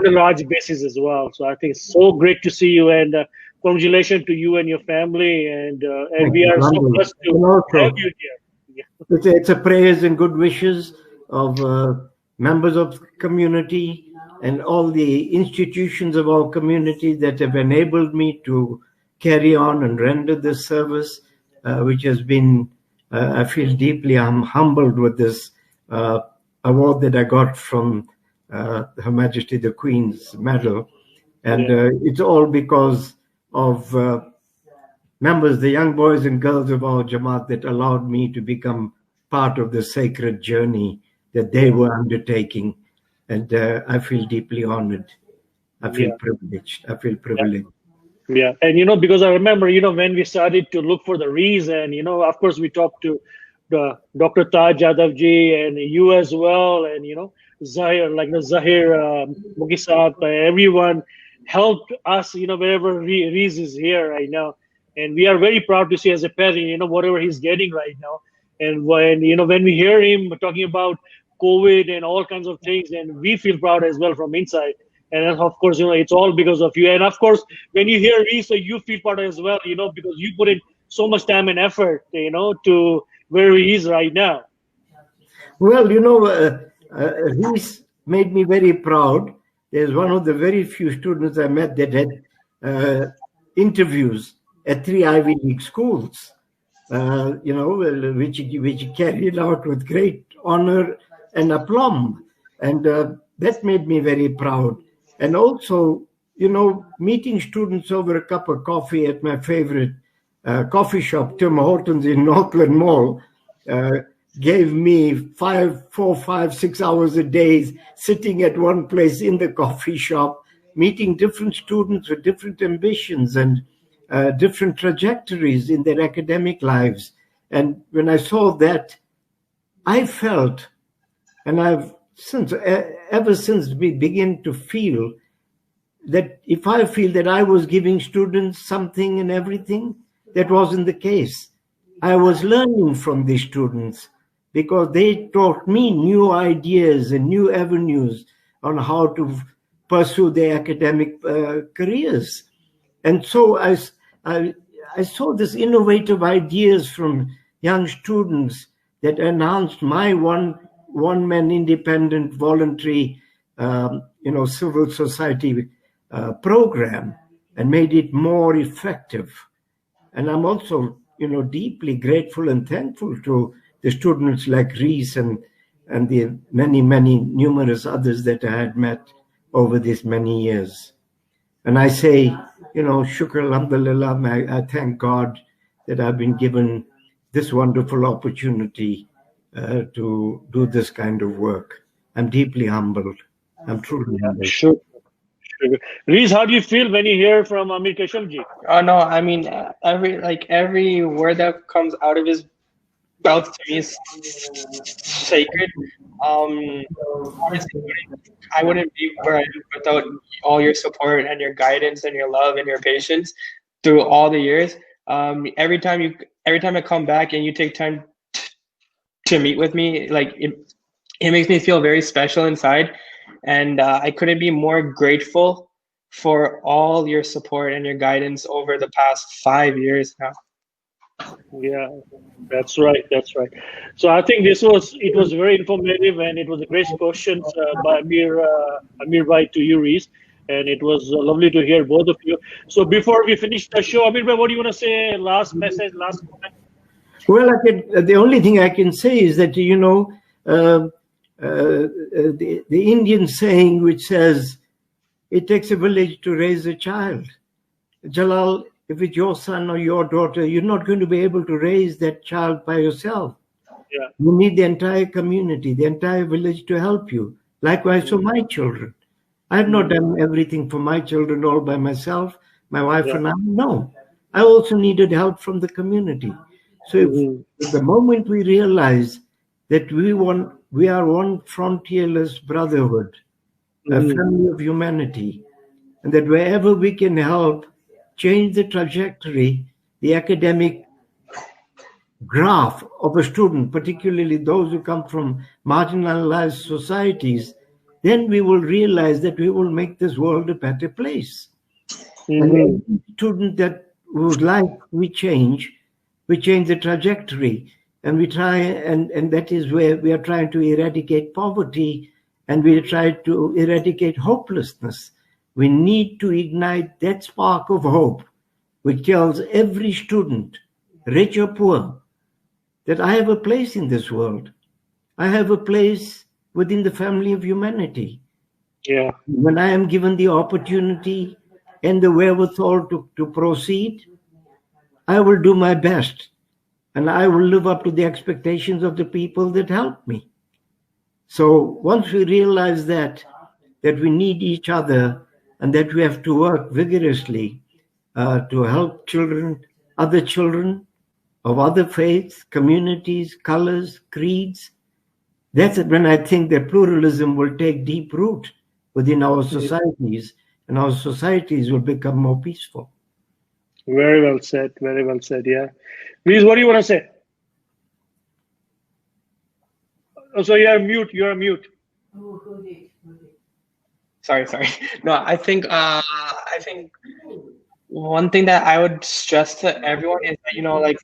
large basis as well. So I think it's so great to see you, and congratulations to you and your family, and we are so blessed to have you here. It's a prayers and good wishes of members of the community and all the institutions of our community that have enabled me to carry on and render this service, which has been, I feel deeply humbled with this award that I got from Her Majesty the Queen's medal. And it's all because of members, the young boys and girls of our Jamaat, that allowed me to become part of the sacred journey that they were undertaking. And I feel deeply honored. I feel privileged. Yeah, and because I remember, when we started to look for the reason, of course we talked to the Dr. Taj Jadavji and you as well, and Zahir, Mugisab, everyone helped us, wherever Reese is here right now, and we are very proud to see as a parent, whatever he's getting right now, and when we hear him talking about COVID and all kinds of things, and we feel proud as well from inside. And then, of course, it's all because of you. And of course, when you hear Reese, you feel part as well, because you put in so much time and effort, to where he is right now? Well, Reese made me very proud. There's one of the very few students I met that had interviews at 3 Ivy League schools, which he carried out with great honor and aplomb. And that made me very proud. And also, meeting students over a cup of coffee at my favorite coffee shop, Tim Hortons in Northland Mall, gave me 4, 5, 6 hours a day sitting at one place in the coffee shop, meeting different students with different ambitions and different trajectories in their academic lives. And when I saw that, I felt, and ever since we begin to feel that if I feel that I was giving students something and everything, that wasn't the case. I was learning from these students because they taught me new ideas and new avenues on how to pursue their academic careers. And so I saw this innovative ideas from young students that enhanced my one-man independent voluntary, civil society program and made it more effective. And I'm also, deeply grateful and thankful to the students like Reese and the many, many numerous others that I had met over these many years. And I say, shukr alhamdulillah, I thank God that I've been given this wonderful opportunity to do this kind of work. I'm deeply humbled. I'm truly humbled. Sure. Reese, how do you feel when you hear from Ameer Keshavjee? Oh no, I mean every word that comes out of his mouth to me is sacred. Honestly, I wouldn't be where I am without all your support and your guidance and your love and your patience through all the years. Every time I come back and you take time to meet with me, it makes me feel very special inside. And I couldn't be more grateful for all your support and your guidance over the past 5 years now. Yeah, that's right. That's right. So I think it was very informative, and it was a great questions by Ameer Bhai to you, Reese, and it was lovely to hear both of you. So before we finish the show, Ameer Bhai, what do you want to say? Last message, last comment? Well, the only thing I can say is that the Indian saying which says, it takes a village to raise a child. Jalal, if it's your son or your daughter, you're not going to be able to raise that child by yourself. Yeah. You need the entire community, the entire village to help you. Likewise for my children. I have not done everything for my children all by myself, my wife and I. No, I also needed help from the community. So if the moment we realize that we are one frontierless brotherhood, a family of humanity, and that wherever we can help change the trajectory, the academic graph of a student, particularly those who come from marginalized societies, then we will realize that we will make this world a better place. And every student that would we change the trajectory. And we try, and that is where we are trying to eradicate poverty, and we try to eradicate hopelessness. We need to ignite that spark of hope which tells every student, rich or poor, that I have a place in this world. I have a place within the family of humanity. Yeah. When I am given the opportunity and the wherewithal to proceed, I will do my best. And I will live up to the expectations of the people that help me. So once we realize that we need each other and that we have to work vigorously to help other children of other faiths, communities, colors, creeds, that's when I think that pluralism will take deep root within our societies, and our societies will become more peaceful. Very well said. Very well said. Yeah. Reese, what do you want to say? Oh, so you're mute. You're mute. Sorry. No, I think one thing that I would stress to everyone is that,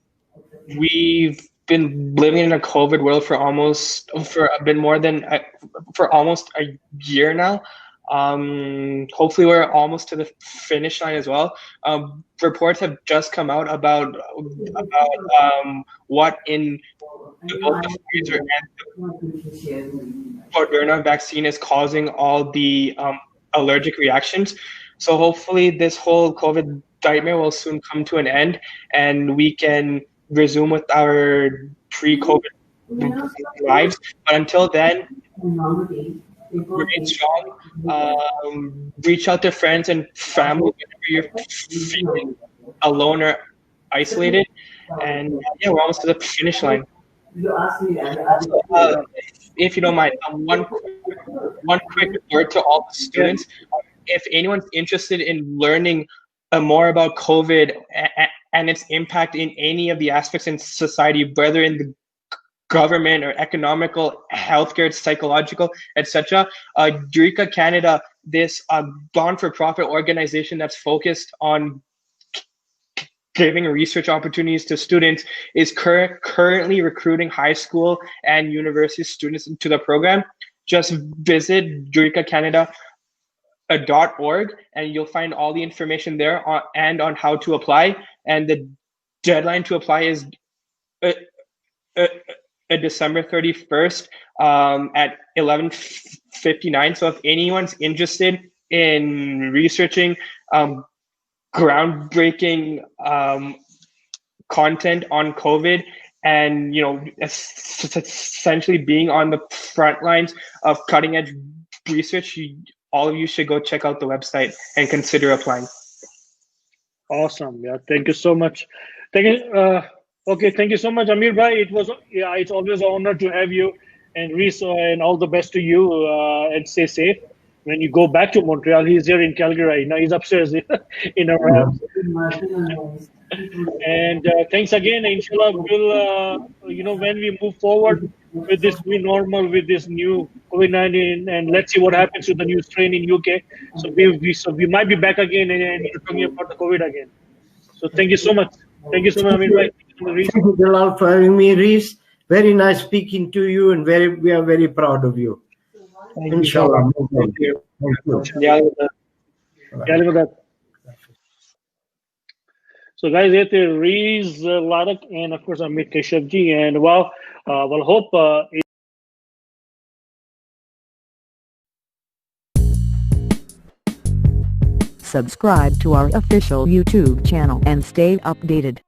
we've been living in a COVID world for almost a year now. Hopefully we're almost to the finish line as well. Reports have just come out about what in both the Pfizer and the Moderna vaccine is causing all the allergic reactions. So hopefully this whole COVID nightmare will soon come to an end, and we can resume with our pre-COVID lives. But until then, remain strong. Reach out to friends and family whenever you're feeling alone or isolated. And yeah, we're almost to the finish line. If you don't mind, one quick word to all the students. If anyone's interested in learning more about COVID and its impact in any of the aspects in society, whether in the government or economical, healthcare, psychological, etc., 𝗍𝙀𝙀𝗍𝘀 Canada, this non-for-profit organization that's focused on giving research opportunities to students, is currently recruiting high school and university students into the program. Just visit 𝗍𝙀𝙀𝗍𝘀.org and you'll find all the information there and on how to apply. And the deadline to apply is December 31st at 11:59. So if anyone's interested in researching groundbreaking content on COVID, and essentially being on the front lines of cutting edge research, all of you should go check out the website and consider applying. Awesome. Yeah, thank you so much. Thank you. Okay, thank you so much, Ameer bhai. It's always an honor to have you, and Reese, and all the best to you, and stay safe. When you go back to Montreal, he's here in Calgary right now. He's upstairs in our house. And thanks again. Inshallah, we'll, when we move forward with this new normal, with this new COVID-19, and let's see what happens to the new strain in UK. So we might be back again and you're talking about the COVID again. So thank you so much. Thank you so much, Ameer bhai. Thank you, Jalal, for having me, Reese. Very nice speaking to you, and we are very proud of you. Inshallah. Thank you. So guys, it's Reese Ladak and of course Ameer Keshavjee, and we'll hope subscribe to our official YouTube channel and stay updated.